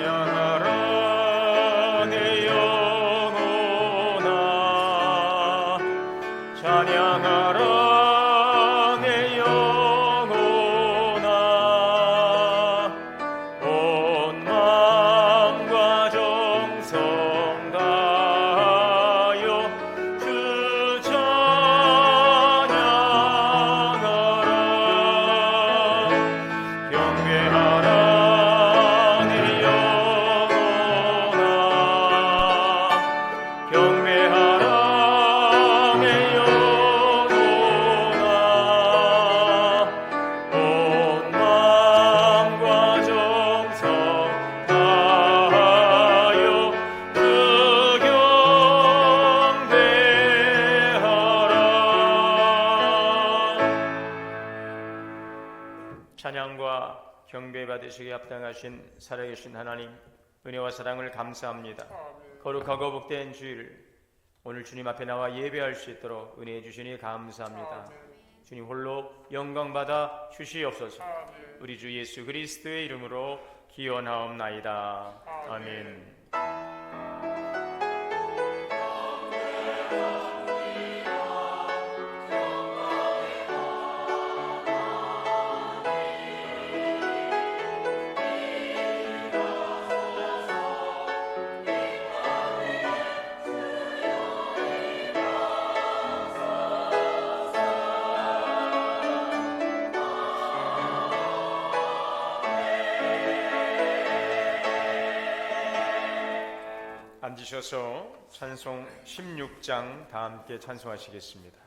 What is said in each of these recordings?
찬양하라 내 영혼아, 찬양하라 내 영혼아, 온 마음과 정성 다하여 주 찬양하라. 경배하라 찬양과 경배 받으시기에 합당하신 살아계신 하나님, 은혜와 사랑을 감사합니다. 거룩하고 복된 주일, 오늘 주님 앞에 나와 예배할 수 있도록 은혜해 주시니 감사합니다. 주님 홀로 영광받아 주시옵소서. 우리 주 예수 그리스도의 이름으로 기원하옵나이다. 아멘. 앉으셔서 찬송 16장 다 함께 찬송하시겠습니다.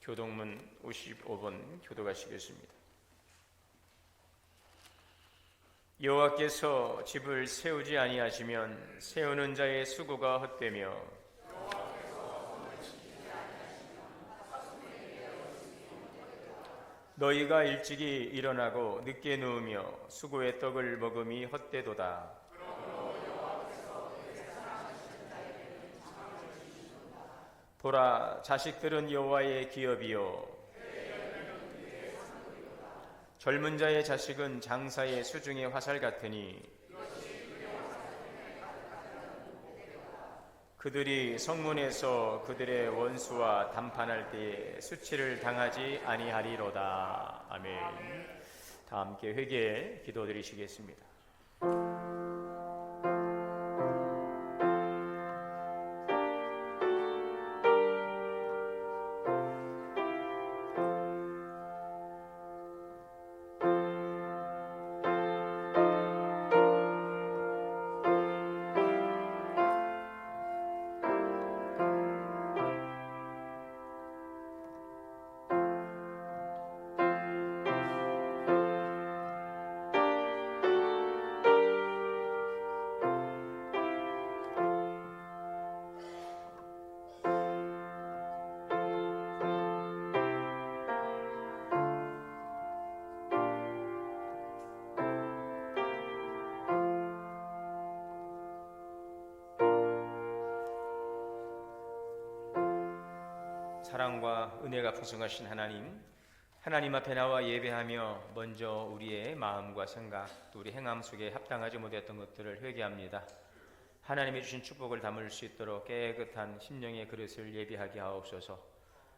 교동문 55번 교도가시겠습니다. 여호와께서 집을 세우지 아니하시면 세우는 자의 수고가 헛되며 너희가 일찍이 일어나고 늦게 누우며 수고의 떡을 먹음이 헛되도다. 보라, 자식들은 여호와의 기업이요 젊은 자의 자식은 장사의 수중의 화살 같으니 그들이 성문에서 그들의 원수와 담판할 때에 수치를 당하지 아니하리로다. 아멘. 다 함께 회개에 기도드리시겠습니다. 사랑과 은혜가 풍성하신 하나님 앞에 나와 예배하며 먼저 우리의 마음과 생각, 또 우리 행함 속에 합당하지 못했던 것들을 회개합니다. 하나님이 주신 축복을 담을 수 있도록 깨끗한 심령의 그릇을 예비하게 하옵소서.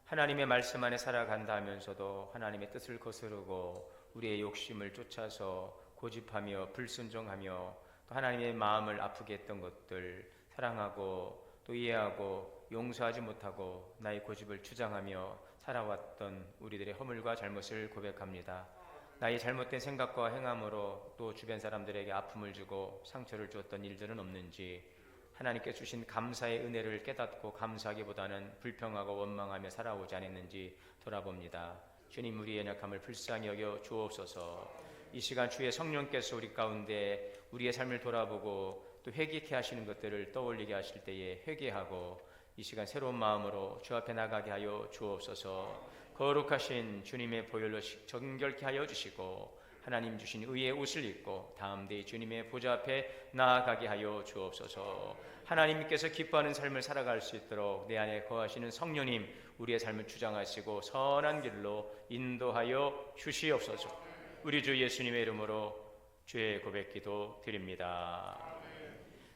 하나님의 말씀 안에 살아간다 하면서도 하나님의 뜻을 거스르고 우리의 욕심을 쫓아서 고집하며 불순종하며 또 하나님의 마음을 아프게 했던 것들, 사랑하고 또 이해하고 용서하지 못하고 나의 고집을 주장하며 살아왔던 우리들의 허물과 잘못을 고백합니다. 나의 잘못된 생각과 행함으로 또 주변 사람들에게 아픔을 주고 상처를 주었던 일들은 없는지, 하나님께 주신 감사의 은혜를 깨닫고 감사하기보다는 불평하고 원망하며 살아오지 않았는지 돌아봅니다. 주님, 우리의 연약함을 불쌍히 여겨 주옵소서. 이 시간 주의 성령께서 우리 가운데 우리의 삶을 돌아보고 또 회개케 하시는 것들을 떠올리게 하실 때에 회개하고 이 시간 새로운 마음으로 주 앞에 나가게 하여 주옵소서. 거룩하신 주님의 보혈로 정결케 하여 주시고 하나님 주신 의의 옷을 입고 다음 day 주님의 보좌 앞에 나아가게 하여 주옵소서. 하나님께서 기뻐하는 삶을 살아갈 수 있도록 내 안에 거하시는 성령님, 우리의 삶을 주장하시고 선한 길로 인도하여 주시옵소서. 우리 주 예수님의 이름으로 주의 고백기도 드립니다.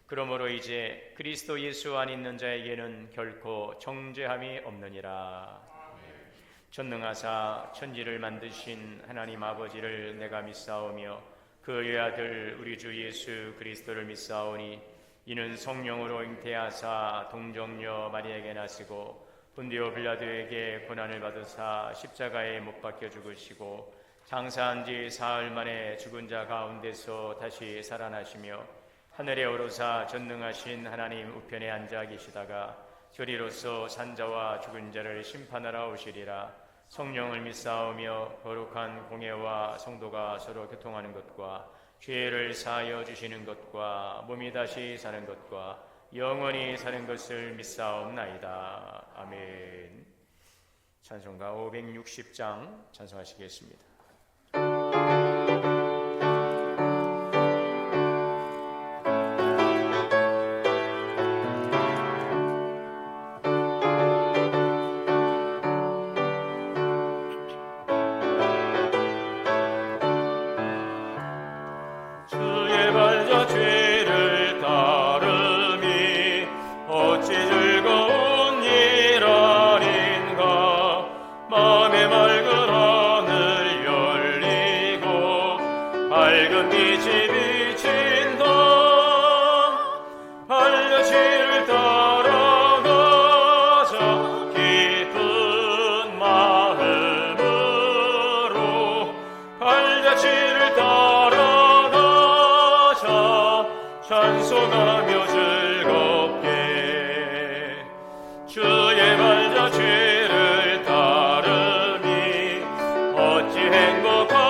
그러므로 이제 그리스도 예수 안에 있는 자에게는 결코 정죄함이 없느니라. 전능하사 천지를 만드신 하나님 아버지를 내가 믿사오며 그의 아들 우리 주 예수 그리스도를 믿사오니 이는 성령으로 잉태하사 동정녀 마리아에게 나시고 본디오 빌라도에게 고난을 받으사 십자가에 못 박혀 죽으시고 장사한 지 사흘 만에 죽은 자 가운데서 다시 살아나시며 하늘에 오르사 전능하신 하나님 우편에 앉아 계시다가 저리로서 산자와 죽은 자를 심판하러 오시리라. 성령을 믿사오며 거룩한 공예와 성도가 서로 교통하는 것과 죄를 사하여 주시는 것과 몸이 다시 사는 것과 영원히 사는 것을 믿사옵나이다. 아멘. 찬송가 560장 찬송하시겠습니다. 찬송하며 즐겁게 주의 발자 죄를 따르니 어찌 행복하리라닌가.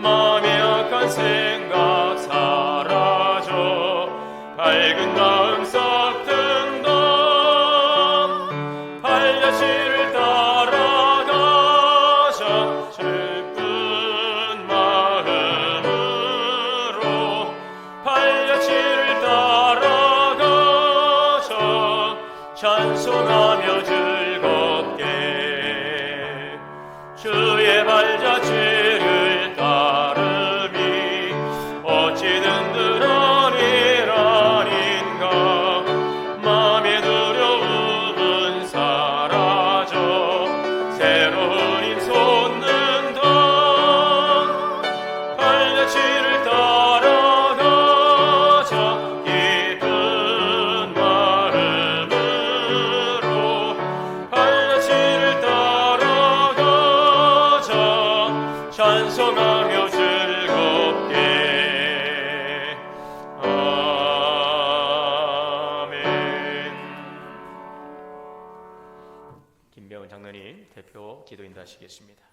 마음의 악한 생각 사라져 밝은 마음 싹 든다. 발자취를 따라가자 슬픈 마음으로 발자취를 따라가자 찬송하며 즐겁게 주의 발자취를 따르니 어찌 든든하리라. 대표 기도 인도하시겠습니다.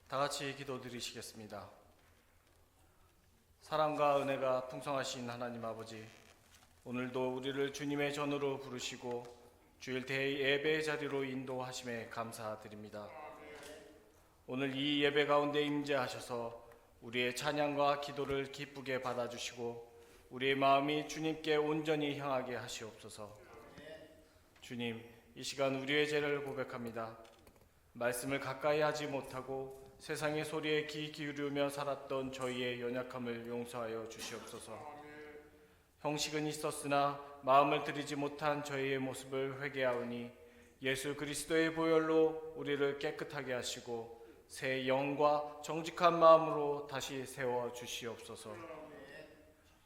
다 같이 기도드리시겠습니다. 사랑과 은혜가 풍성하신 하나님 아버지, 오늘도 우리를 주님의 전으로 부르시고 주일 대예배 자리로 인도하심에 감사드립니다. 오늘 이 예배 가운데 임재하셔서 우리의 찬양과 기도를 기쁘게 받아주시고 우리의 마음이 주님께 온전히 향하게 하시옵소서. 주님, 이 시간 우리의 죄를 고백합니다. 말씀을 가까이 하지 못하고 세상의 소리에 귀 기울이며 살았던 저희의 연약함을 용서하여 주시옵소서. 형식은 있었으나 마음을 들이지 못한 저희의 모습을 회개하오니 예수 그리스도의 보혈로 우리를 깨끗하게 하시고 새 영과 정직한 마음으로 다시 세워 주시옵소서.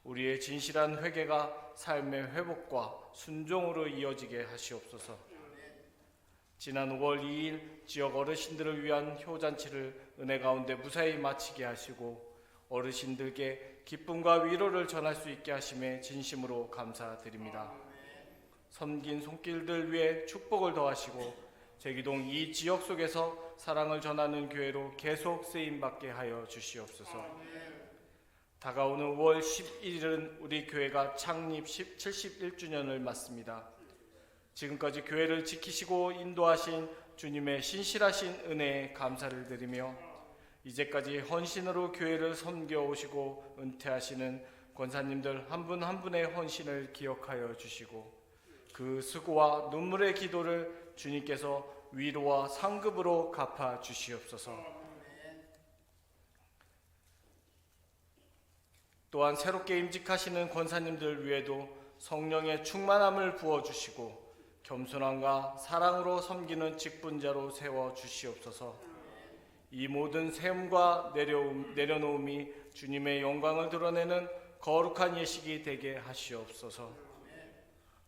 우리의 진실한 회개가 삶의 회복과 순종으로 이어지게 하시옵소서. 지난 5월 2일 지역 어르신들을 위한 효잔치를 은혜 가운데 무사히 마치게 하시고 어르신들께 기쁨과 위로를 전할 수 있게 하심에 진심으로 감사드립니다. 섬긴 손길들 위해 축복을 더하시고 제기동 이 지역 속에서 사랑을 전하는 교회로 계속 쓰임받게 하여 주시옵소서. 다가오는 5월 11일은 우리 교회가 창립 71주년을 맞습니다. 지금까지 교회를 지키시고 인도하신 주님의 신실하신 은혜에 감사를 드리며 이제까지 헌신으로 교회를 섬겨오시고 은퇴하시는 권사님들 한 분 한 분의 헌신을 기억하여 주시고 그 수고와 눈물의 기도를 주님께서 위로와 상급으로 갚아 주시옵소서. 또한 새롭게 임직하시는 권사님들 위에도 성령의 충만함을 부어주시고 겸손함과 사랑으로 섬기는 직분자로 세워 주시옵소서. 이 모든 세움과 내려놓음이 주님의 영광을 드러내는 거룩한 예식이 되게 하시옵소서.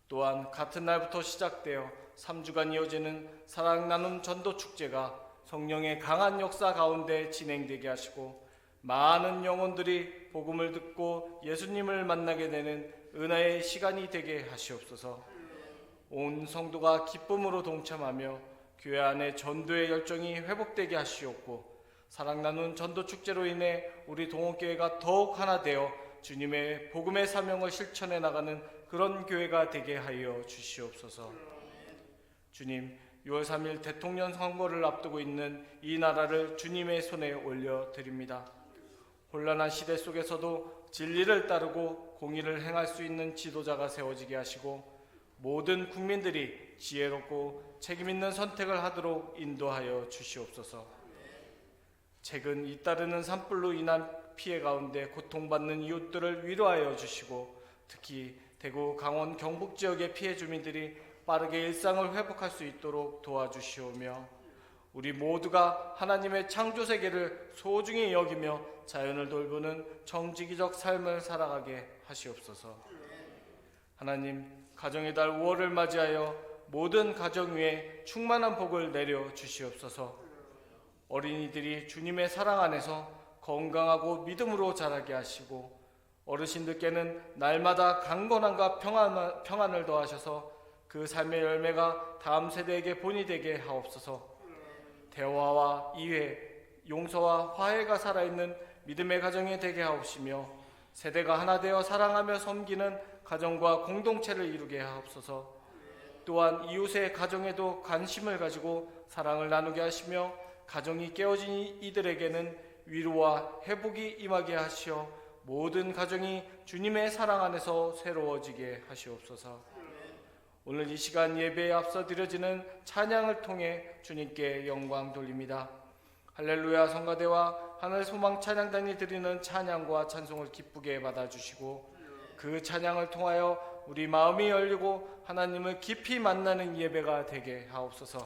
또한 같은 날부터 시작되어 3주간 이어지는 사랑 나눔 전도 축제가 성령의 강한 역사 가운데 진행되게 하시고 많은 영혼들이 복음을 듣고 예수님을 만나게 되는 은혜의 시간이 되게 하시옵소서. 온 성도가 기쁨으로 동참하며 교회 안에 전도의 열정이 회복되게 하시옵고 사랑 나눈 전도 축제로 인해 우리 동원교회가 더욱 하나 되어 주님의 복음의 사명을 실천해 나가는 그런 교회가 되게 하여 주시옵소서. 주님, 6월 3일 대통령 선거를 앞두고 있는 이 나라를 주님의 손에 올려드립니다. 혼란한 시대 속에서도 진리를 따르고 공의를 행할 수 있는 지도자가 세워지게 하시고 모든 국민들이 지혜롭고 책임있는 선택을 하도록 인도하여 주시옵소서. 최근 잇따르는 산불로 인한 피해 가운데 고통받는 이웃들을 위로하여 주시고 특히 대구, 강원, 경북 지역의 피해 주민들이 빠르게 일상을 회복할 수 있도록 도와주시오며 우리 모두가 하나님의 창조 세계를 소중히 여기며 자연을 돌보는 정직이적 삶을 살아가게 하시옵소서. 하나님, 가정의 달 5월을 맞이하여 모든 가정 위에 충만한 복을 내려 주시옵소서. 어린이들이 주님의 사랑 안에서 건강하고 믿음으로 자라게 하시고 어르신들께는 날마다 강건함과 평안을 더하셔서 그 삶의 열매가 다음 세대에게 본이 되게 하옵소서. 대화와 이해, 용서와 화해가 살아있는 믿음의 가정이 되게 하옵시며 세대가 하나 되어 사랑하며 섬기는 가정과 공동체를 이루게 하옵소서. 또한 이웃의 가정에도 관심을 가지고 사랑을 나누게 하시며 가정이 깨어진 이들에게는 위로와 회복이 임하게 하시어 모든 가정이 주님의 사랑 안에서 새로워지게 하시옵소서. 오늘 이 시간 예배에 앞서 드려지는 찬양을 통해 주님께 영광 돌립니다. 할렐루야 성가대와 하늘 소망 찬양단이 드리는 찬양과 찬송을 기쁘게 받아주시고 그 찬양을 통하여 우리 마음이 열리고 하나님을 깊이 만나는 예배가 되게 하옵소서.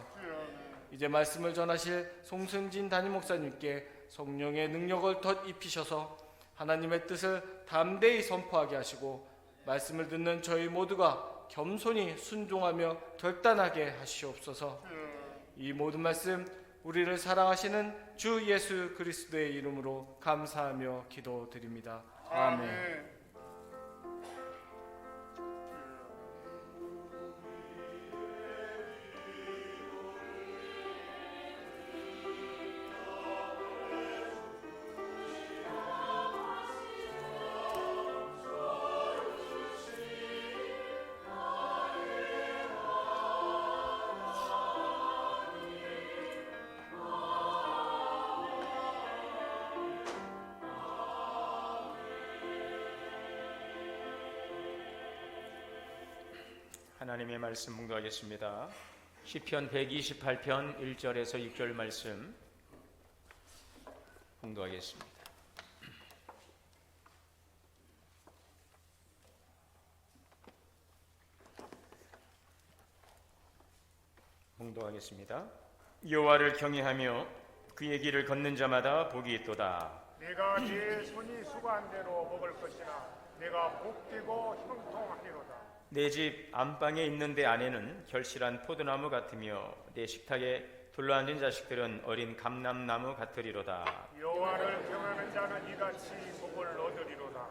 이제 말씀을 전하실 송승진 담임 목사님께 성령의 능력을 덧 입히셔서 하나님의 뜻을 담대히 선포하게 하시고 말씀을 듣는 저희 모두가 겸손히 순종하며 결단하게 하시옵소서. 이 모든 말씀 우리를 사랑하시는 주 예수 그리스도의 이름으로 감사하며 기도드립니다. 아멘. 하나님의 말씀 묵도하겠습니다. 시편 128편 1절에서 6절 말씀 묵도하겠습니다. 묵도하겠습니다. 여호와를 경외하며 그의 길을 걷는 자마다 복이 있도다. 내가 네 손이 수고한 대로 먹을 것이나 내가 복되고 형통하리로다. 내 집 안방에 있는 내 아내는 결실한 포도나무 같으며 내 식탁에 둘러앉은 자식들은 어린 감람나무 같으리로다. 여호와를 경외하는 자는 이같이 복을 얻으리로다.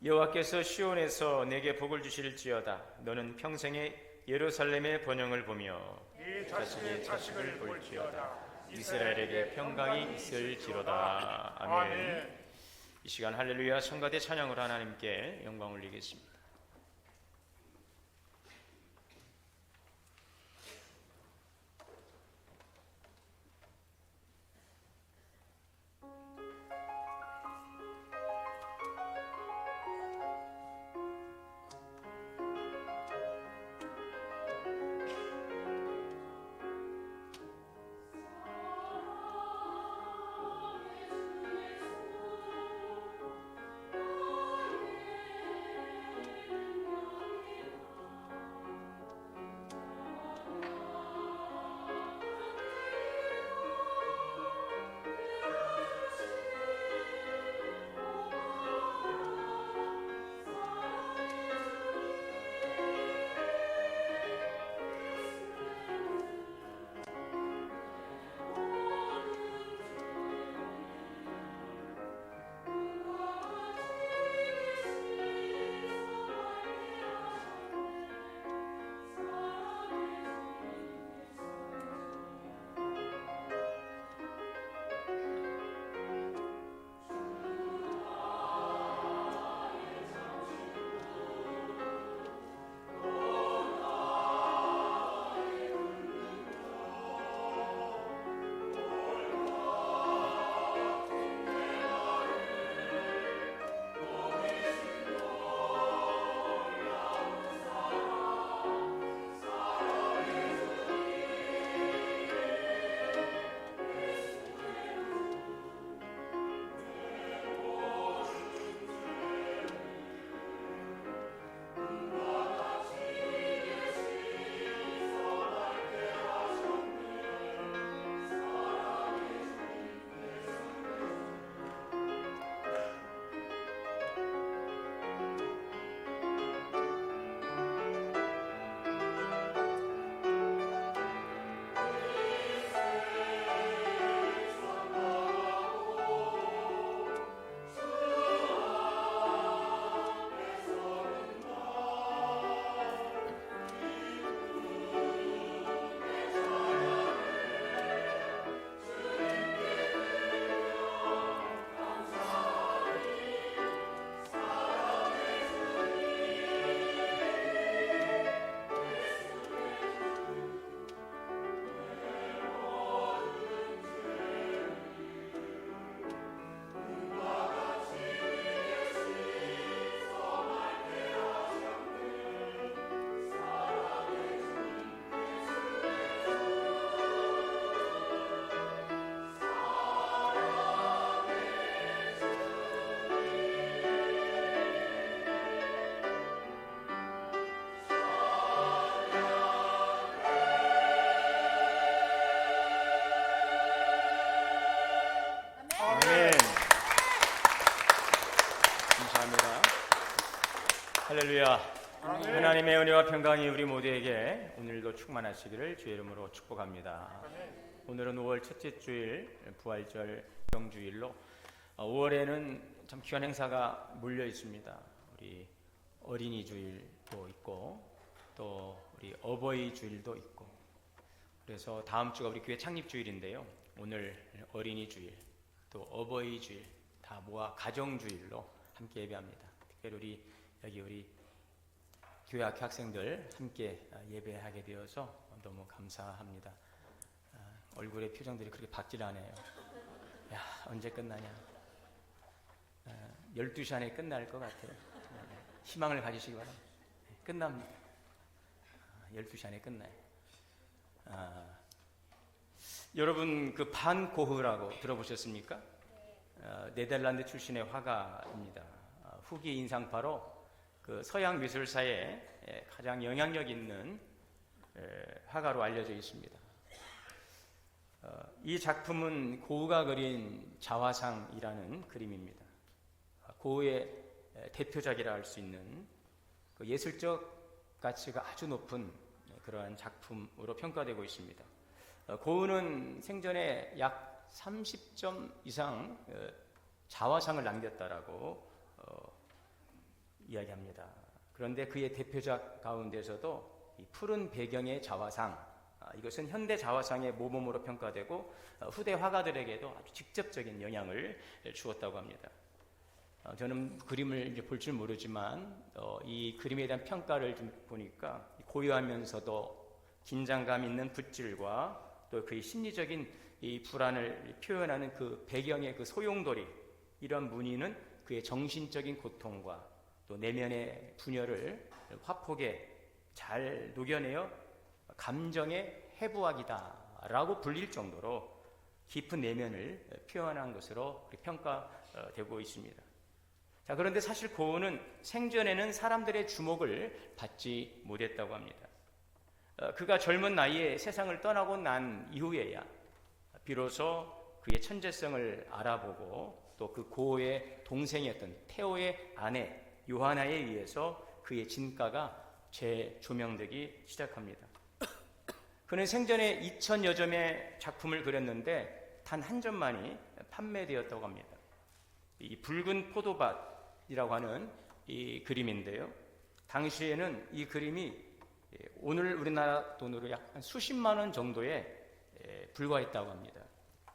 여호와께서 시온에서 내게 복을 주실지어다. 너는 평생에 예루살렘의 번영을 보며 네 자식의 자식을 볼지어다. 이스라엘에게 평강이 있을지로다. 아멘. 이 시간 할렐루야 성가대 찬양으로 하나님께 영광 올리겠습니다. 할렐루야. 아멘. 하나님의 은혜와 평강이 우리 모두에게 오늘도 충만하시기를 주의 이름으로 축복합니다. 아멘. 오늘은 5월 첫째 주일 부활절 경주일로 5월에는 참 귀한 행사가 몰려 있습니다. 우리 어린이 주일도 있고 또 우리 어버이 주일도 있고, 그래서 다음 주가 우리 교회 창립 주일인데요. 오늘 어린이 주일 또 어버이 주일 다 모아 가정 주일로 함께 예배합니다. 특별히 우리 교회 학생들 함께 예배하게 되어서 너무 감사합니다. 얼굴의 표정들이 그렇게 밝질 않아요. 야, 언제 끝나냐? 12시 안에 끝날 것 같아요. 희망을 가지시기 바랍니다. 끝납니다. 12시 안에 끝나요. 여러분 그 반 고흐라고 들어보셨습니까? 네덜란드 출신의 화가입니다. 후기 인상파로 그 서양 미술사에 가장 영향력 있는 화가로 알려져 있습니다. 이 작품은 고흐가 그린 자화상이라는 그림입니다. 고흐의 대표작이라 할 수 있는 그 예술적 가치가 아주 높은 그러한 작품으로 평가되고 있습니다. 고흐는 생전에 약 30점 이상 자화상을 남겼다라고 이야기합니다. 그런데 그의 대표작 가운데서도 이 푸른 배경의 자화상, 이것은 현대 자화상의 모범으로 평가되고 후대 화가들에게도 아주 직접적인 영향을 주었다고 합니다. 저는 그림을 이제 볼 줄 모르지만 이 그림에 대한 평가를 좀 보니까 고요하면서도 긴장감 있는 붓질과 또 그의 심리적인 이 불안을 표현하는 그 배경의 그 소용돌이, 이런 무늬는 그의 정신적인 고통과 또 내면의 분열을 화폭에 잘 녹여내어 감정의 해부학이다라고 불릴 정도로 깊은 내면을 표현한 것으로 평가되고 있습니다. 자, 그런데 사실 고흐는 생전에는 사람들의 주목을 받지 못했다고 합니다. 그가 젊은 나이에 세상을 떠나고 난 이후에야 비로소 그의 천재성을 알아보고 또 그 고흐의 동생이었던 테오의 아내 요하나에 의해서 그의 진가가 재조명되기 시작합니다. 그는 생전에 2000여 점의 작품을 그렸는데 단 한 점만이 판매되었다고 합니다. 이 붉은 포도밭이라고 하는 이 그림인데요. 당시에는 이 그림이 오늘 우리나라 돈으로 약 한 수십만 원 정도에 불과했다고 합니다.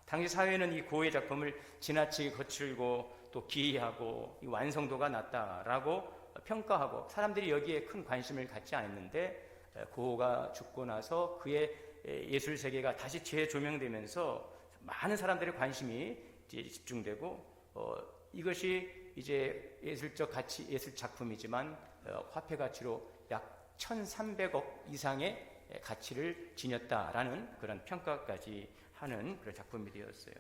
당시 사회는 이 고흐의 작품을 지나치게 거칠고 또 기이하고 완성도가 낮다라고 평가하고 사람들이 여기에 큰 관심을 갖지 않았는데, 고흐가 죽고 나서 그의 예술 세계가 다시 재조명되면서 많은 사람들의 관심이 이제 집중되고 이것이 이제 예술적 가치, 예술 작품이지만 화폐 가치로 약 1,300억 이상의 가치를 지녔다라는 그런 평가까지 하는 그런 작품이 되었어요.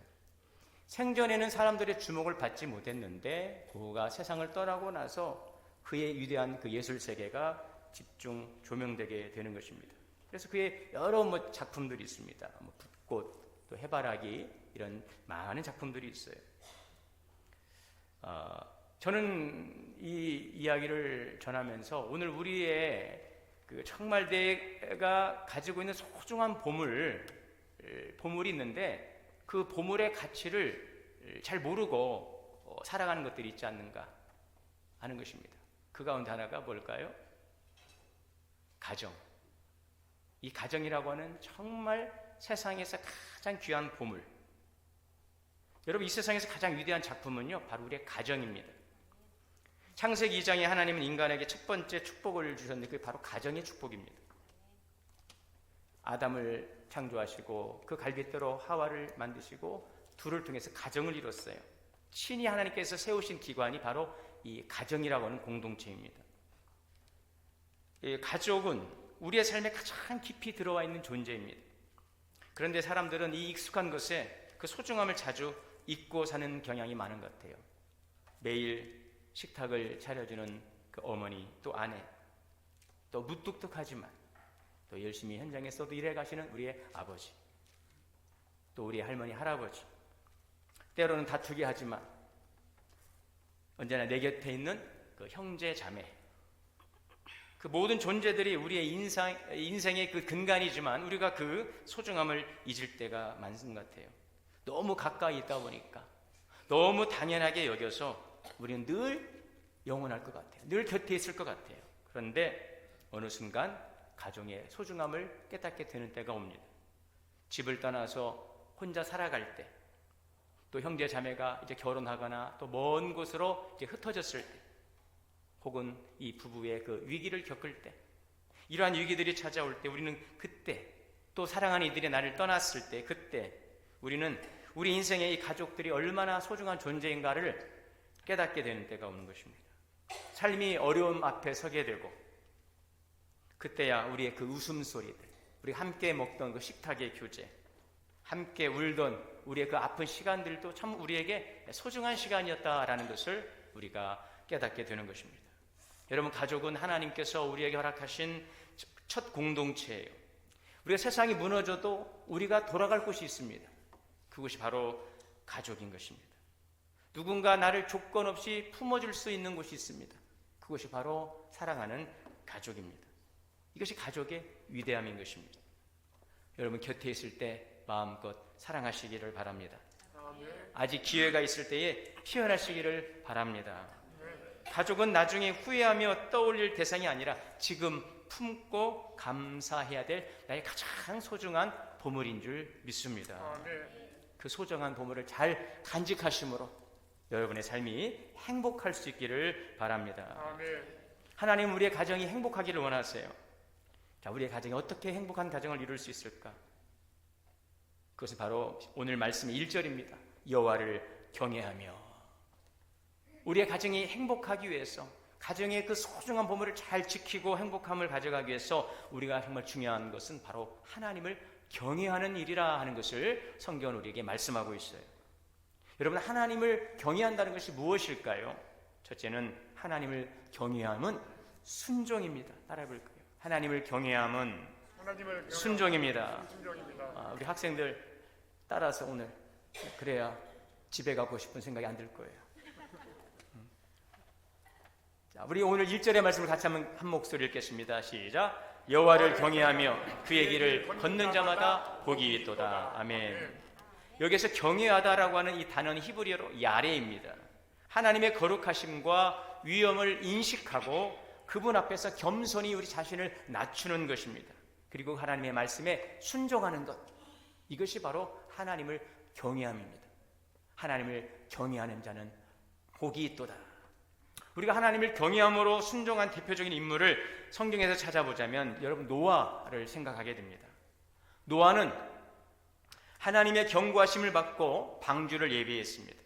생전에는 사람들의 주목을 받지 못했는데 고흐가 세상을 떠나고 나서 그의 위대한 그 예술 세계가 집중 조명되게 되는 것입니다. 그래서 그의 여러 작품들이 있습니다. 붓꽃, 또 해바라기, 이런 많은 작품들이 있어요. 저는 이 이야기를 전하면서 오늘 우리의 그 정말 내가 가지고 있는 소중한 보물이 있는데 그 보물의 가치를 잘 모르고 살아가는 것들이 있지 않는가 하는 것입니다. 그 가운데 하나가 뭘까요? 가정. 이 가정이라고 하는 정말 세상에서 가장 귀한 보물. 여러분, 이 세상에서 가장 위대한 작품은요, 바로 우리의 가정입니다. 창세기 2장에 하나님은 인간에게 첫 번째 축복을 주셨는데 그게 바로 가정의 축복입니다. 아담을 창조하시고 그 갈빗대로 하와를 만드시고 둘을 통해서 가정을 이뤘어요. 친히 하나님께서 세우신 기관이 바로 이 가정이라고 하는 공동체입니다. 이 가족은 우리의 삶에 가장 깊이 들어와 있는 존재입니다. 그런데 사람들은 이 익숙한 것에 그 소중함을 자주 잊고 사는 경향이 많은 것 같아요. 매일 식탁을 차려주는 그 어머니, 또 아내, 또 무뚝뚝하지만 또 열심히 현장에서도 일해 가시는 우리의 아버지, 또 우리 할머니, 할아버지, 때로는 다투게 하지만 언제나 내 곁에 있는 그 형제, 자매, 그 모든 존재들이 우리의 인생의 그 근간이지만 우리가 그 소중함을 잊을 때가 많은 것 같아요. 너무 가까이 있다 보니까 너무 당연하게 여겨서 우리는 늘 영원할 것 같아요. 늘 곁에 있을 것 같아요. 그런데 어느 순간 가정의 소중함을 깨닫게 되는 때가 옵니다. 집을 떠나서 혼자 살아갈 때, 또 형제 자매가 이제 결혼하거나 또 먼 곳으로 이제 흩어졌을 때, 혹은 이 부부의 그 위기를 겪을 때, 이러한 위기들이 찾아올 때 우리는 그때, 또 사랑하는 이들이 나를 떠났을 때 그때 우리는 우리 인생의 이 가족들이 얼마나 소중한 존재인가를 깨닫게 되는 때가 오는 것입니다. 삶이 어려움 앞에 서게 되고, 그때야 우리의 그 웃음소리들, 우리 함께 먹던 그 식탁의 교제, 함께 울던 우리의 그 아픈 시간들도 참 우리에게 소중한 시간이었다라는 것을 우리가 깨닫게 되는 것입니다. 여러분, 가족은 하나님께서 우리에게 허락하신 첫 공동체예요. 우리가 세상이 무너져도 우리가 돌아갈 곳이 있습니다. 그것이 바로 가족인 것입니다. 누군가 나를 조건 없이 품어줄 수 있는 곳이 있습니다. 그것이 바로 사랑하는 가족입니다. 이것이 가족의 위대함인 것입니다. 여러분, 곁에 있을 때 마음껏 사랑하시기를 바랍니다. 아직 기회가 있을 때에 표현하시기를 바랍니다. 가족은 나중에 후회하며 떠올릴 대상이 아니라 지금 품고 감사해야 될 나의 가장 소중한 보물인 줄 믿습니다. 그 소중한 보물을 잘 간직하심으로 여러분의 삶이 행복할 수 있기를 바랍니다. 하나님은 우리의 가정이 행복하기를 원하세요. 자, 우리의 가정이 어떻게 행복한 가정을 이룰 수 있을까? 그것은 바로 오늘 말씀의 1절입니다. 여호와를 경외하며. 우리의 가정이 행복하기 위해서, 가정의 그 소중한 보물을 잘 지키고 행복함을 가져가기 위해서 우리가 정말 중요한 것은 바로 하나님을 경외하는 일이라 하는 것을 성경은 우리에게 말씀하고 있어요. 여러분, 하나님을 경외한다는 것이 무엇일까요? 첫째는 하나님을 경외함은 순종입니다. 따라해 볼까요? 하나님을 경외함은 순종입니다. 우리 학생들 따라서 오늘 그래야 집에 가고 싶은 생각이 안 들 거예요. 자, 우리 오늘 1절의 말씀을 같이 한번 한 목소리 읽겠습니다. 시작. 여호와를 경외하며 그의 길을 걷는 자마다 복이 있도다. 아멘. 여기서 경외하다라고 하는 이 단어는 히브리어로 야레입니다. 하나님의 거룩하심과 위엄을 인식하고 그분 앞에서 겸손히 우리 자신을 낮추는 것입니다. 그리고 하나님의 말씀에 순종하는 것, 이것이 바로 하나님을 경외함입니다. 하나님을 경외하는 자는 복이 있도다. 우리가 하나님을 경외함으로 순종한 대표적인 인물을 성경에서 찾아보자면 여러분, 노아를 생각하게 됩니다. 노아는 하나님의 경고하심을 받고 방주를 예비했습니다.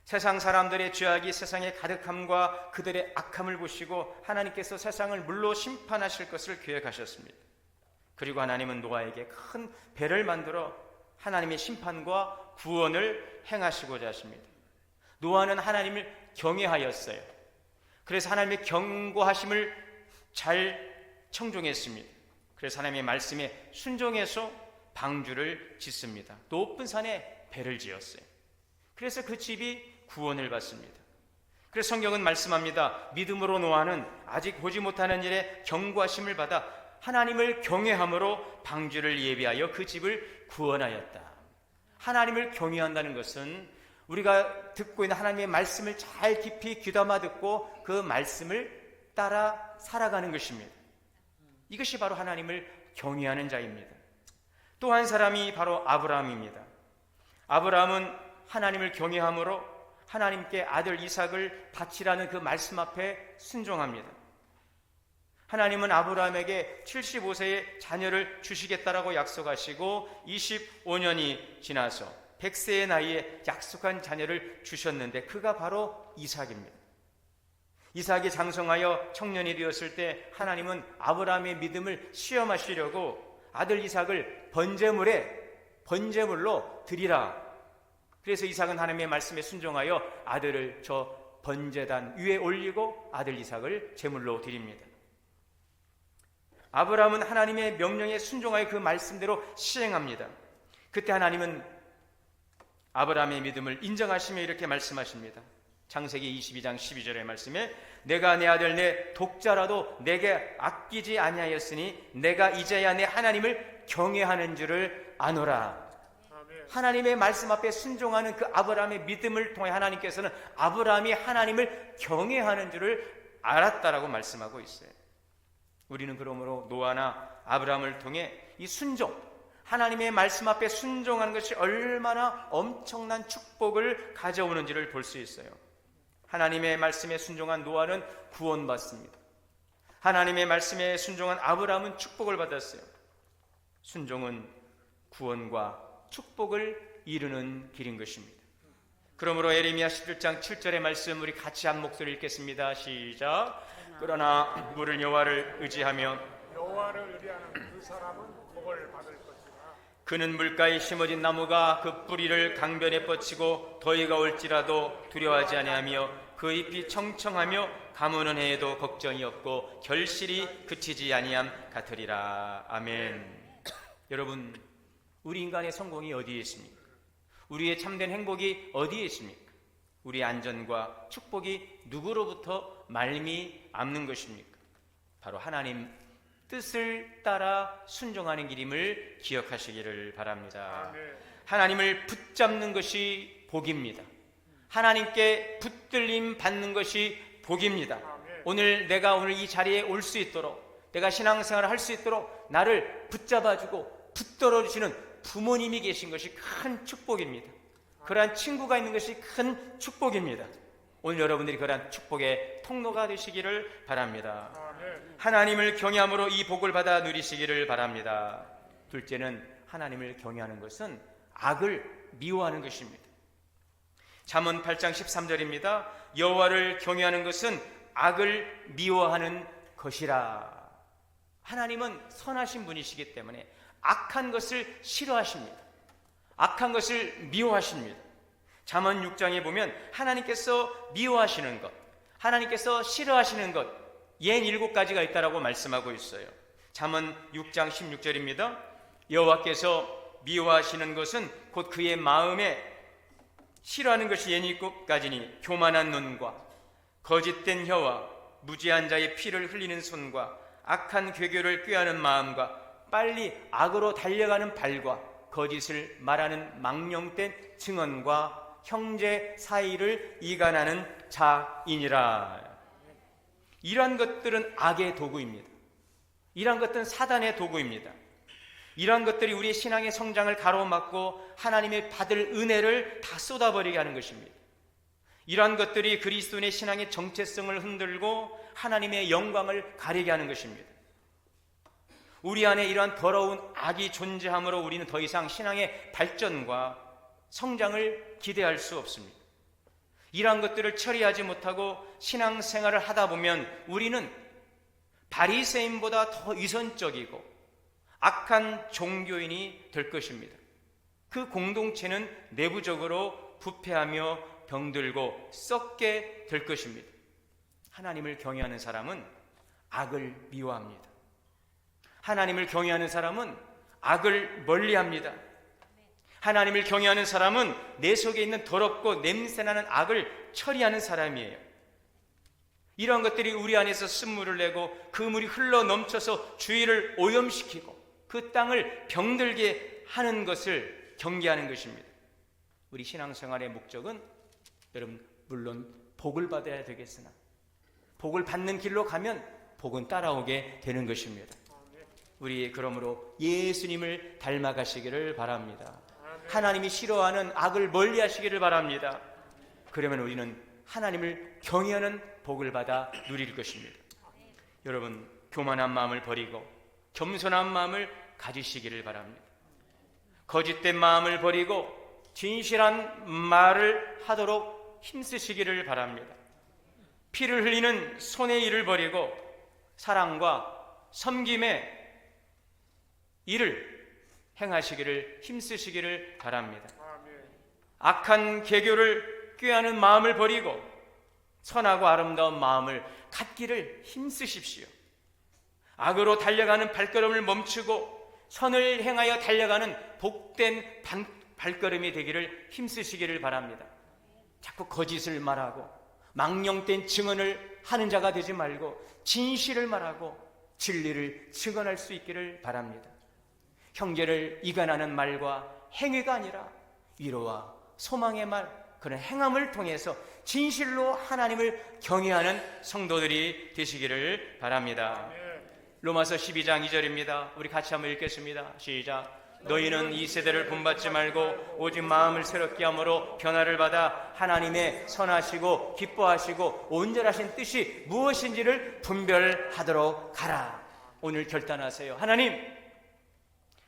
세상 사람들의 죄악이 세상에 가득함과 그들의 악함을 보시고 하나님께서 세상을 물로 심판하실 것을 계획하셨습니다. 그리고 하나님은 노아에게 큰 배를 만들어 하나님의 심판과 구원을 행하시고자 하십니다. 노아는 하나님을 경외하였어요. 그래서 하나님의 경고하심을 잘 청종했습니다. 그래서 하나님의 말씀에 순종해서 방주를 짓습니다. 높은 산에 배를 지었어요. 그래서 그 집이 구원을 받습니다. 그래서 성경은 말씀합니다. 믿음으로 노아는 아직 보지 못하는 일에 경고하심을 받아 하나님을 경외함으로 방주를 예비하여 그 집을 구원하였다. 하나님을 경외한다는 것은 우리가 듣고 있는 하나님의 말씀을 잘 깊이 귀담아 듣고 그 말씀을 따라 살아가는 것입니다. 이것이 바로 하나님을 경외하는 자입니다. 또 한 사람이 바로 아브라함입니다. 아브라함은 하나님을 경외함으로 하나님께 아들 이삭을 바치라는 그 말씀 앞에 순종합니다. 하나님은 아브라함에게 75세의 자녀를 주시겠다라고 약속하시고 25년이 지나서 100세의 나이에 약속한 자녀를 주셨는데 그가 바로 이삭입니다. 이삭이 장성하여 청년이 되었을 때 하나님은 아브라함의 믿음을 시험하시려고 아들 이삭을 번제물로 드리라. 그래서 이삭은 하나님의 말씀에 순종하여 아들을 저 번제단 위에 올리고 아들 이삭을 제물로 드립니다. 아브라함은 하나님의 명령에 순종하여 그 말씀대로 시행합니다. 그때 하나님은 아브라함의 믿음을 인정하시며 이렇게 말씀하십니다. 창세기 22장 12절의 말씀에 내가 내 아들 내 독자라도 내게 아끼지 아니하였으니 내가 이제야 내 하나님을 경외하는 줄을 아노라. 아멘. 하나님의 말씀 앞에 순종하는 그 아브라함의 믿음을 통해 하나님께서는 아브라함이 하나님을 경외하는 줄을 알았다라고 말씀하고 있어요. 우리는 그러므로 노아나 아브라함을 통해 이 순종, 하나님의 말씀 앞에 순종하는 것이 얼마나 엄청난 축복을 가져오는지를 볼 수 있어요. 하나님의 말씀에 순종한 노아는 구원받습니다. 하나님의 말씀에 순종한 아브라함은 축복을 받았어요. 순종은 구원과 축복을 이루는 길인 것입니다. 그러므로 예레미야 17장 7절의 말씀 우리 같이 한 목소리 읽겠습니다. 시작. 그러나 물을 여호와를 의지하며 여호와를 의뢰하는 그 사람은 복을 받을 것이라. 그는 물가에 심어진 나무가 그 뿌리를 강변에 뻗치고 더위가 올지라도 두려워하지 아니하며 그 잎이 청청하며 가무는 해에도 걱정이 없고 결실이 그치지 아니함 같으리라. 아멘. 여러분, 우리 인간의 성공이 어디에 있습니까? 우리의 참된 행복이 어디에 있습니까? 우리의 안전과 축복이 누구로부터 말미암는 것입니까? 바로 하나님 뜻을 따라 순종하는 길임을 기억하시기를 바랍니다. 아멘. 하나님을 붙잡는 것이 복입니다. 하나님께 붙들림 받는 것이 복입니다. 아멘. 오늘 내가 이 자리에 올 수 있도록, 내가 신앙생활을 할 수 있도록 나를 붙잡아주고 붙들어 주시는 부모님이 계신 것이 큰 축복입니다. 그러한 친구가 있는 것이 큰 축복입니다. 오늘 여러분들이 그러한 축복의 통로가 되시기를 바랍니다. 아멘. 하나님을 경외함으로 이 복을 받아 누리시기를 바랍니다. 둘째는 하나님을 경외하는 것은 악을 미워하는 것입니다. 잠언 8장 13절입니다. 여호와를 경외하는 것은 악을 미워하는 것이라. 하나님은 선하신 분이시기 때문에 악한 것을 싫어하십니다. 악한 것을 미워하십니다. 잠언 6장에 보면 하나님께서 미워하시는 것, 하나님께서 싫어하시는 것, 옌 7가지가 있다라고 말씀하고 있어요. 잠언 6장 16절입니다. 여호와께서 미워하시는 것은 곧 그의 마음에 싫어하는 것이 옌 7가지니 교만한 눈과 거짓된 혀와 무지한 자의 피를 흘리는 손과 악한 괴교를 꾀하는 마음과 빨리 악으로 달려가는 발과 거짓을 말하는 망령된 증언과 형제 사이를 이간하는 자이니라. 이러한 것들은 악의 도구입니다. 이러한 것들은 사단의 도구입니다. 이러한 것들이 우리의 신앙의 성장을 가로막고 하나님의 받을 은혜를 다 쏟아버리게 하는 것입니다. 이러한 것들이 그리스도인의 신앙의 정체성을 흔들고 하나님의 영광을 가리게 하는 것입니다. 우리 안에 이러한 더러운 악이 존재함으로 우리는 더 이상 신앙의 발전과 성장을 기대할 수 없습니다. 이러한 것들을 처리하지 못하고 신앙생활을 하다 보면 우리는 바리새인보다 더 위선적이고 악한 종교인이 될 것입니다. 그 공동체는 내부적으로 부패하며 병들고 썩게 될 것입니다. 하나님을 경외하는 사람은 악을 미워합니다. 하나님을 경외하는 사람은 악을 멀리합니다. 하나님을 경외하는 사람은 내 속에 있는 더럽고 냄새나는 악을 처리하는 사람이에요. 이런 것들이 우리 안에서 쓴물을 내고 그 물이 흘러 넘쳐서 주위를 오염시키고 그 땅을 병들게 하는 것을 경계하는 것입니다. 우리 신앙생활의 목적은 여러분 물론 복을 받아야 되겠으나 복을 받는 길로 가면 복은 따라오게 되는 것입니다. 우리 그러므로 예수님을 닮아가시기를 바랍니다. 하나님이 싫어하는 악을 멀리하시기를 바랍니다. 그러면 우리는 하나님을 경외하는 복을 받아 누릴 것입니다. 여러분 교만한 마음을 버리고 겸손한 마음을 가지시기를 바랍니다. 거짓된 마음을 버리고 진실한 말을 하도록 힘쓰시기를 바랍니다. 피를 흘리는 손의 일을 버리고 사랑과 섬김의 일을 행하시기를 힘쓰시기를 바랍니다. 악한 계교를 꾀하는 마음을 버리고 선하고 아름다운 마음을 갖기를 힘쓰십시오. 악으로 달려가는 발걸음을 멈추고 선을 행하여 달려가는 복된 발걸음이 되기를 힘쓰시기를 바랍니다. 자꾸 거짓을 말하고 망령된 증언을 하는 자가 되지 말고 진실을 말하고 진리를 증언할 수 있기를 바랍니다. 형제를 이간하는 말과 행위가 아니라 위로와 소망의 말, 그런 행함을 통해서 진실로 하나님을 경외하는 성도들이 되시기를 바랍니다. 로마서 12장 2절입니다. 우리 같이 한번 읽겠습니다. 시작. 너희는 이 세대를 본받지 말고 오직 마음을 새롭게 함으로 변화를 받아 하나님의 선하시고 기뻐하시고 온전하신 뜻이 무엇인지를 분별하도록 하라. 오늘 결단하세요. 하나님,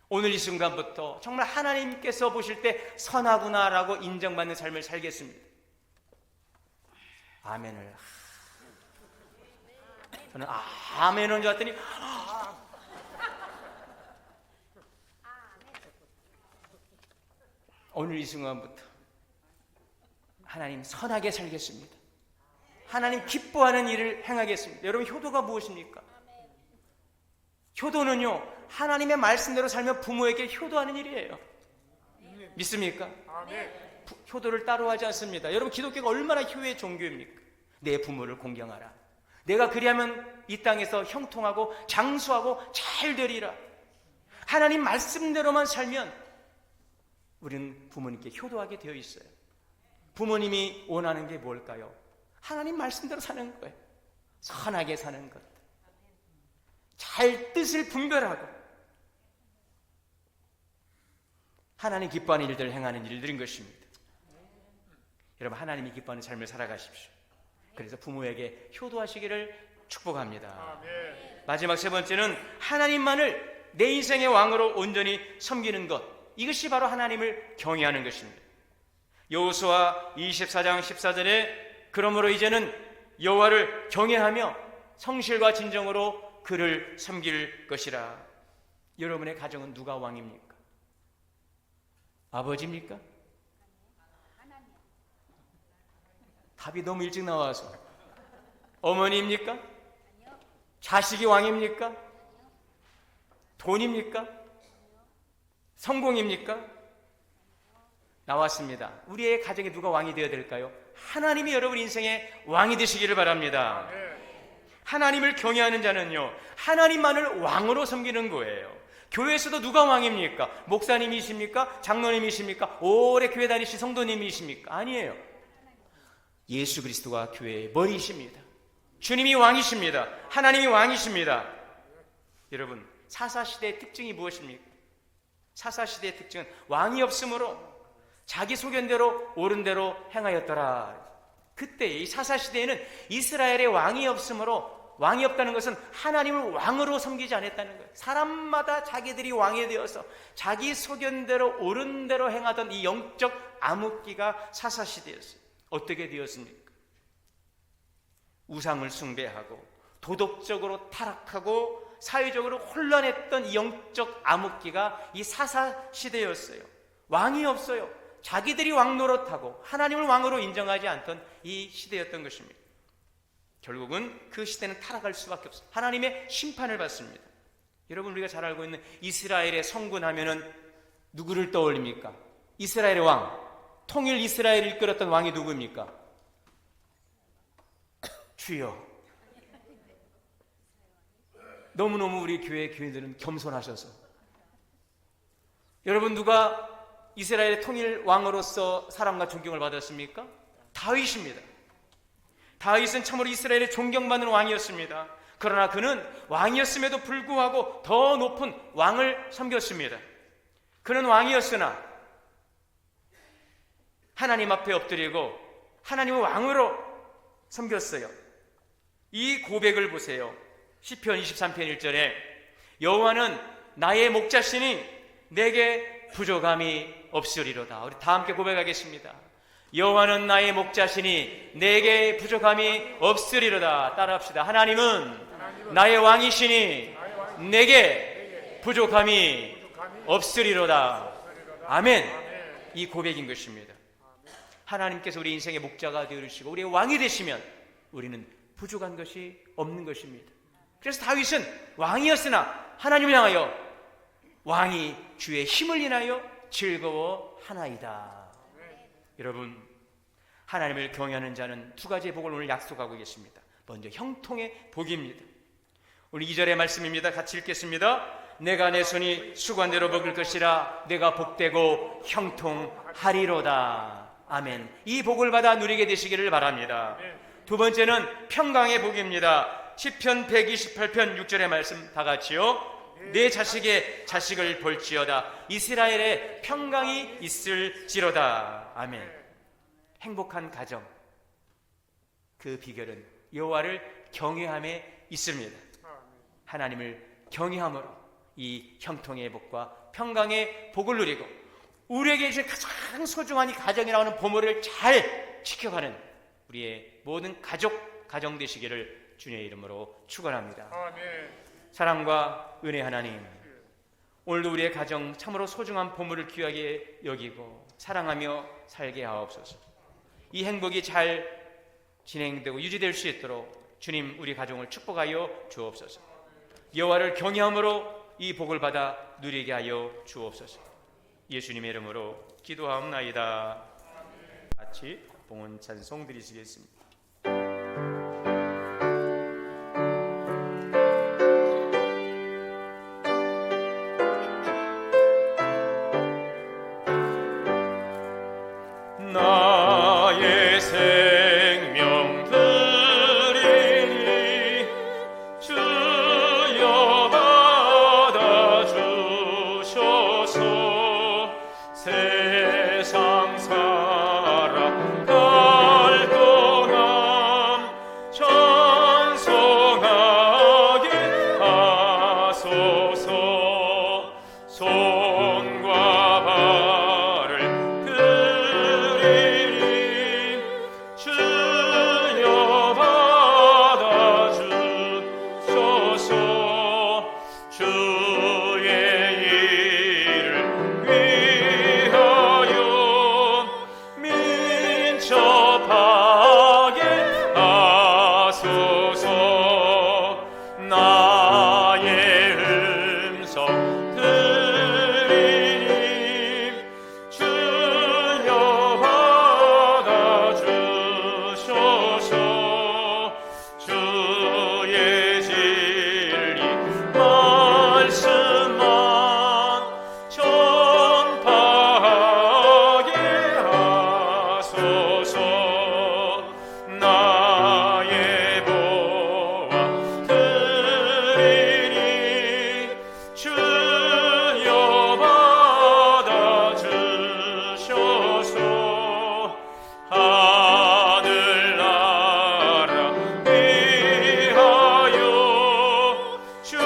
오늘 이 순간부터 정말 하나님께서 보실 때 선하구나라고 인정받는 삶을 살겠습니다. 아멘을. 저는 아멘은 줄 알았더니 오늘 이 순간부터 하나님 선하게 살겠습니다. 하나님 기뻐하는 일을 행하겠습니다. 여러분, 효도가 무엇입니까? 효도는요, 하나님의 말씀대로 살며 부모에게 효도하는 일이에요. 믿습니까? 효도를 따로 하지 않습니다. 여러분, 기독교가 얼마나 효의 종교입니까? 내 부모를 공경하라. 내가 그리하면 이 땅에서 형통하고 장수하고 잘 되리라. 하나님 말씀대로만 살면 우리는 부모님께 효도하게 되어 있어요. 부모님이 원하는 게 뭘까요? 하나님 말씀대로 사는 거예요. 선하게 사는 것, 잘 뜻을 분별하고 하나님 기뻐하는 일들을 행하는 일들인 것입니다. 여러분, 하나님이 기뻐하는 삶을 살아가십시오. 그래서 부모에게 효도하시기를 축복합니다. 마지막 세 번째는 하나님만을 내 인생의 왕으로 온전히 섬기는 것, 이것이 바로 하나님을 경외하는 것입니다. 여호수아 24장 14절에 그러므로 이제는 여호와를 경외하며 성실과 진정으로 그를 섬길 것이라. 여러분의 가정은 누가 왕입니까? 아버지입니까? 답이 너무 일찍 나와서. 어머니입니까? 자식이 왕입니까? 돈입니까? 성공입니까? 나왔습니다. 우리의 가정에 누가 왕이 되어야 될까요? 하나님이 여러분 인생의 왕이 되시기를 바랍니다. 하나님을 경외하는 자는요, 하나님만을 왕으로 섬기는 거예요. 교회에서도 누가 왕입니까? 목사님이십니까? 장로님이십니까? 오래 교회 다니신 성도님이십니까? 아니에요. 예수 그리스도가 교회의 머리이십니다. 주님이 왕이십니다. 하나님이 왕이십니다. 여러분, 사사시대의 특징이 무엇입니까? 사사시대의 특징은 왕이 없으므로 자기 소견대로 옳은 대로 행하였더라. 그때 이 사사시대에는 이스라엘의 왕이 없으므로, 왕이 없다는 것은 하나님을 왕으로 섬기지 않았다는 거예요. 사람마다 자기들이 왕이 되어서 자기 소견대로 옳은 대로 행하던 이 영적 암흑기가 사사시대였어요. 어떻게 되었습니까? 우상을 숭배하고 도덕적으로 타락하고 사회적으로 혼란했던 이 영적 암흑기가 이 사사시대였어요. 왕이 없어요. 자기들이 왕 노릇하고 하나님을 왕으로 인정하지 않던 이 시대였던 것입니다. 결국은 그 시대는 타락할 수밖에 없어요. 하나님의 심판을 받습니다. 여러분, 우리가 잘 알고 있는 이스라엘의 성군 하면은 누구를 떠올립니까? 이스라엘의 왕, 통일 이스라엘을 이끌었던 왕이 누구입니까? 주여. 너무너무 우리 교회들은 겸손하셔서, 여러분, 누가 이스라엘의 통일 왕으로서 사랑과 존경을 받았습니까? 다윗입니다. 다윗은 참으로 이스라엘의 존경받는 왕이었습니다. 그러나 그는 왕이었음에도 불구하고 더 높은 왕을 섬겼습니다. 그는 왕이었으나 하나님 앞에 엎드리고 하나님을 왕으로 섬겼어요. 이 고백을 보세요. 시편 23편 1절에 여호와는 나의 목자시니 내게 부족함이 없으리로다. 우리 다 함께 고백하겠습니다. 여호와는 나의 목자시니 내게 부족함이 없으리로다. 따라합시다. 하나님은 나의 왕이시니 내게 부족함이 없으리로다. 아멘. 이 고백인 것입니다. 하나님께서 우리 인생의 목자가 되어주시고 우리의 왕이 되시면 우리는 부족한 것이 없는 것입니다. 그래서 다윗은 왕이었으나 하나님을 향하여 왕이 주의 힘을 인하여 즐거워하나이다. 여러분, 하나님을 경외하는 자는 두 가지의 복을 오늘 약속하고 계십니다. 먼저 형통의 복입니다. 우리 2절의 말씀입니다. 같이 읽겠습니다. 내가 내 손이 수관대로 먹을 것이라 내가 복되고 형통하리로다. 아멘. 이 복을 받아 누리게 되시기를 바랍니다. 두 번째는 평강의 복입니다. 시편 128편 6절의 말씀 다 같이요. 내 자식의 자식을 볼지어다. 이스라엘에 평강이 있을지로다. 아멘. 행복한 가정, 그 비결은 여호와를 경외함에 있습니다. 하나님을 경외함으로 이 형통의 복과 평강의 복을 누리고 우리에게 이제 가장 소중한 이 가정이라고 하는 보물을 잘 지켜가는 우리의 모든 가정 되시기를 주님의 이름으로 축원합니다. 사랑과 은혜 하나님, 오늘도 우리의 가정 참으로 소중한 보물을 귀하게 여기고 사랑하며 살게 하옵소서. 이 행복이 잘 진행되고 유지될 수 있도록 주님 우리 가정을 축복하여 주옵소서. 여호와를 경외함으로 이 복을 받아 누리게 하여 주옵소서. 예수님의 이름으로 기도하옵나이다. 같이 봉헌 찬송 드리시겠습니다. 나의 생명 드리니 주여 받아주셔서 세상 살아갈 동안 찬송하게 하소서. 손과 발을 주여 받아주소서. 주의 일을 위하여 민첩하게 하소서. 나의 음성 들리니 주여 받아주소서. 주의 진리 말씀만 전파하게 하소서. 나의 보아 드리니 주여 받아주소서. 하늘나라 위하여 주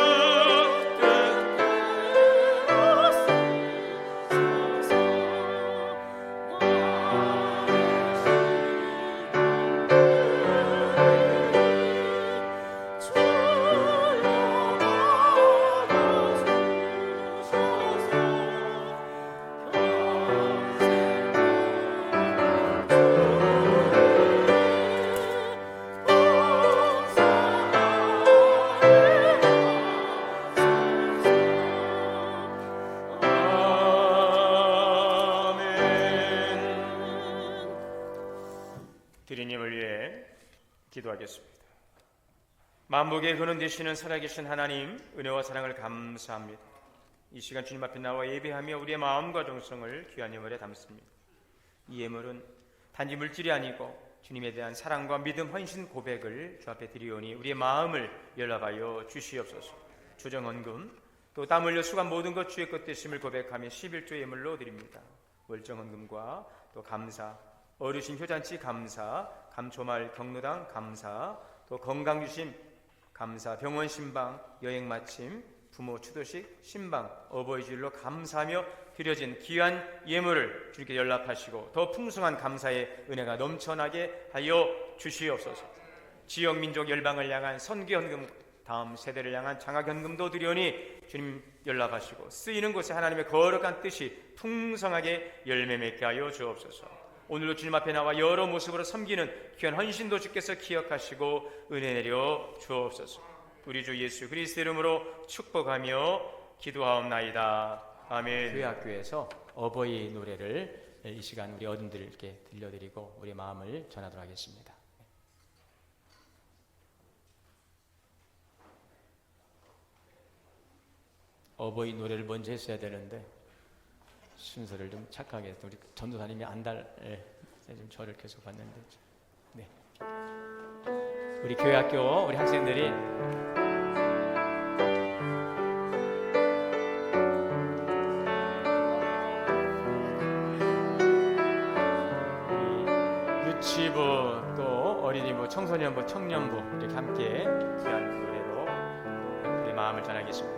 드리님을 위해 기도하겠습니다. 만복의 근원 되시는 살아계신 하나님, 은혜와 사랑을 감사합니다. 이 시간 주님 앞에 나와 예배하며 우리의 마음과 정성을 귀한 예물에 담습니다. 이 예물은 단지 물질이 아니고 주님에 대한 사랑과 믿음, 헌신 고백을 주 앞에 드리오니 우리의 마음을 연락하여 주시옵소서. 조정헌금 또 땀 흘려 수고한 모든 것 주의 것 되심을 고백하며 11조 예물로 드립니다. 월정헌금과 또 감사, 어르신 효잔치 감사, 감초말 경로당 감사, 또 건강 주심 감사, 병원 신방, 여행 마침, 부모 추도식, 신방, 어버이 주일로 감사하며 드려진 귀한 예물을 주님께 연락하시고 더 풍성한 감사의 은혜가 넘쳐나게 하여 주시옵소서. 지역 민족 열방을 향한 선교헌금, 다음 세대를 향한 장학헌금도 드리오니 주님 연락하시고 쓰이는 곳에 하나님의 거룩한 뜻이 풍성하게 열매 맺게 하여 주옵소서. 오늘도 주님 앞에 나와 여러 모습으로 섬기는 귀한 헌신도 주께서 기억하시고 은혜 내려 주옵소서. 우리 주 예수 그리스도 이름으로 축복하며 기도하옵나이다. 아멘. 교회 학교에서 어버이 노래를 이 시간 우리 어른들께 들려드리고 우리 마음을 전하도록 하겠습니다. 어버이 노래를 먼저 했어야 되는데 순서를 좀 착하게 해서 우리 전도사님이 좀 저를 계속 봤는데, 네. 우리 교회 학교 우리 학생들이 유치부 또 어린이부, 청소년부, 청년부 이렇게 함께 귀한 노래로 우리 마음을 전하겠습니다.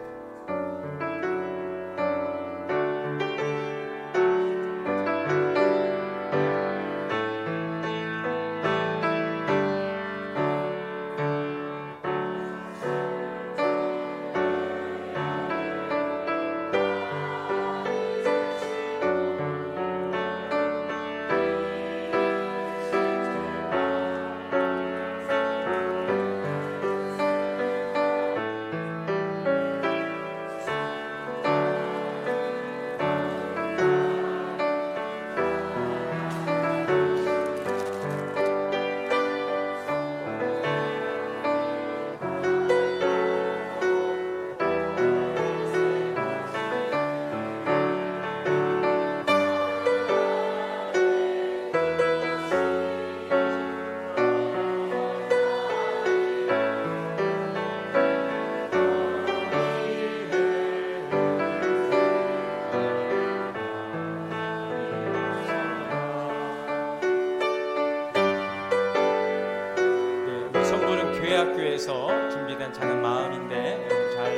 교회학교에서 준비된 작은 마음인데 잘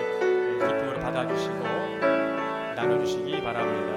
기쁨으로 받아주시고 나눠주시기 바랍니다.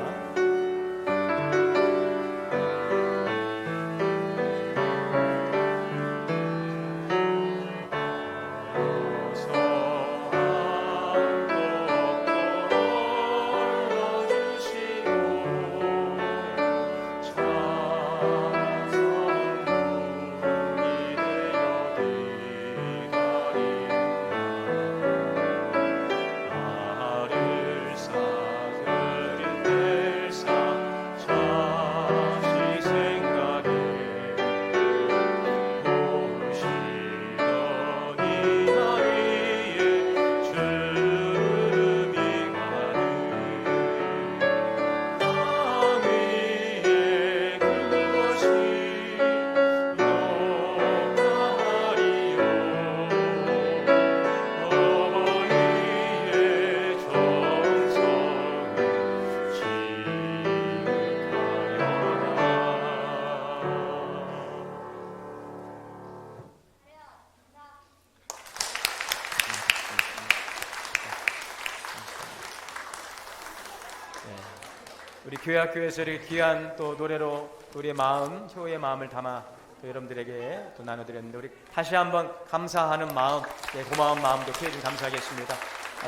우리 교회학교에서 이렇게 귀한 또 노래로 우리의 마음, 효의 마음을 담아 또 여러분들에게 또 나눠드렸는데 우리 다시 한번 감사하는 마음, 고마운 마음도 표해 좀 감사하겠습니다.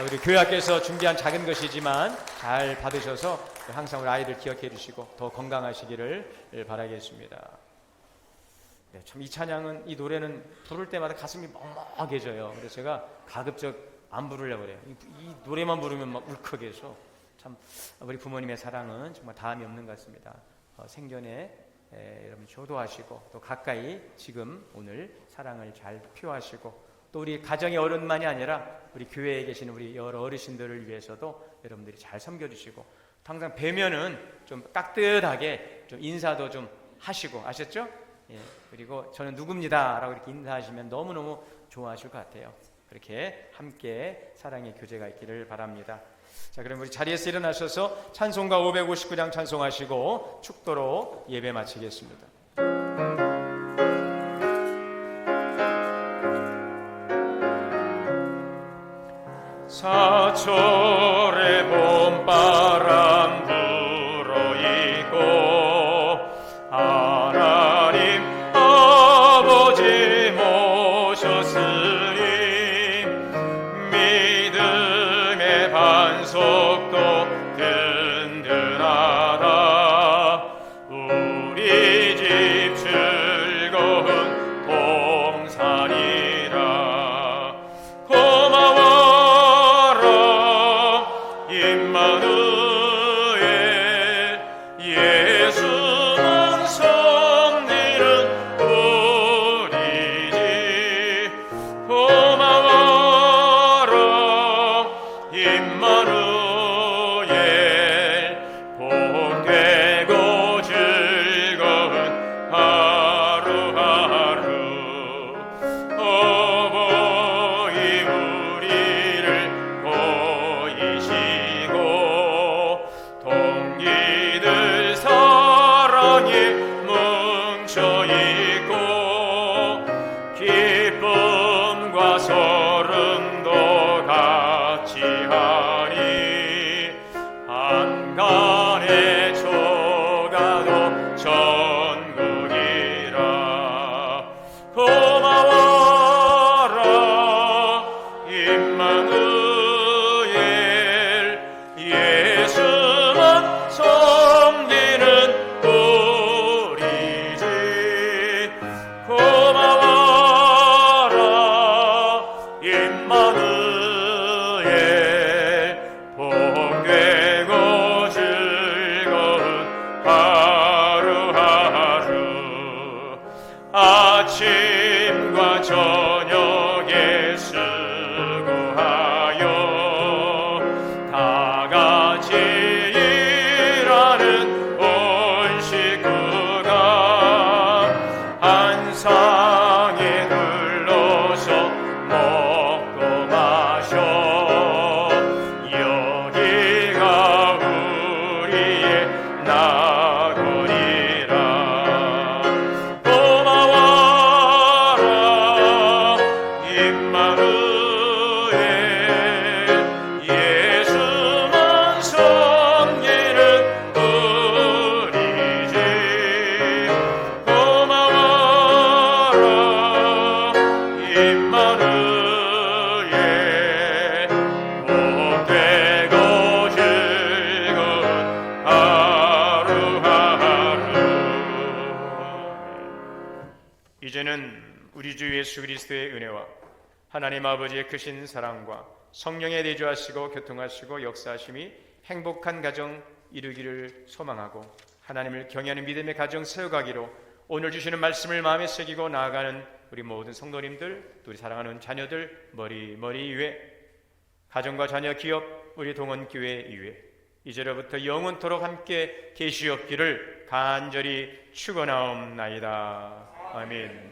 우리 교회학교에서 준비한 작은 것이지만 잘 받으셔서 항상 우리 아이들 기억해 주시고 더 건강하시기를 바라겠습니다. 네, 참 이 찬양은, 이 노래는 부를 때마다 가슴이 먹먹해져요. 그래서 제가 가급적 안 부르려고 그래요. 이 노래만 부르면 막 울컥해서 참 우리 부모님의 사랑은 정말 다함이 없는 것 같습니다. 생전에 여러분 효도하시고 또 가까이 지금 오늘 사랑을 잘 표하시고 또 우리 가정의 어른만이 아니라 우리 교회에 계시는 우리 여러 어르신들을 위해서도 여러분들이 잘 섬겨주시고 항상 뵈면은 좀 따뜻하게 좀 인사도 좀 하시고, 아셨죠? 예, 그리고 저는 누굽니다 라고 이렇게 인사하시면 너무너무 좋아하실 것 같아요. 그렇게 함께 사랑의 교제가 있기를 바랍니다. 자, 그럼 우리 자리에서 일어나셔서 찬송가 559장 찬송하시고 축도로 예배 마치겠습니다. 사철의 봄바람 불어있고 하나님 아버지 모셨으니 믿음의 반석도 든든하다. 우리 집 즐거운 동산이라. 고마워라 임마누엘 예수만 섬기는 우리 집 고마워라 임마누엘 복되고 즐거운 하루하루 아침과 저녁에 수고하여 다 같이 일하는 온 식구가 한 상에 둘러서 먹고 마셔 여기가 우리의 낙원이라 고마워라 임마누엘 예수만 섬기는 우리 집 고마워라 임마누엘 복되고 즐거운 하루하루. 이제는 우리 주 예수 그리스도의 은혜와 하나님 아버지의 크신 사랑과 성령의 내주하시고 교통하시고 역사하심이 행복한 가정 이루기를 소망하고 하나님을 경외하는 믿음의 가정 세워가기로 오늘 주시는 말씀을 마음에 새기고 나아가는 우리 모든 성도님들, 우리 사랑하는 자녀들 머리 위에 가정과 자녀 기업 우리 동원교회 위에 이제로부터 영원토록 함께 계시옵기를 간절히 축원하옵나이다. 아멘.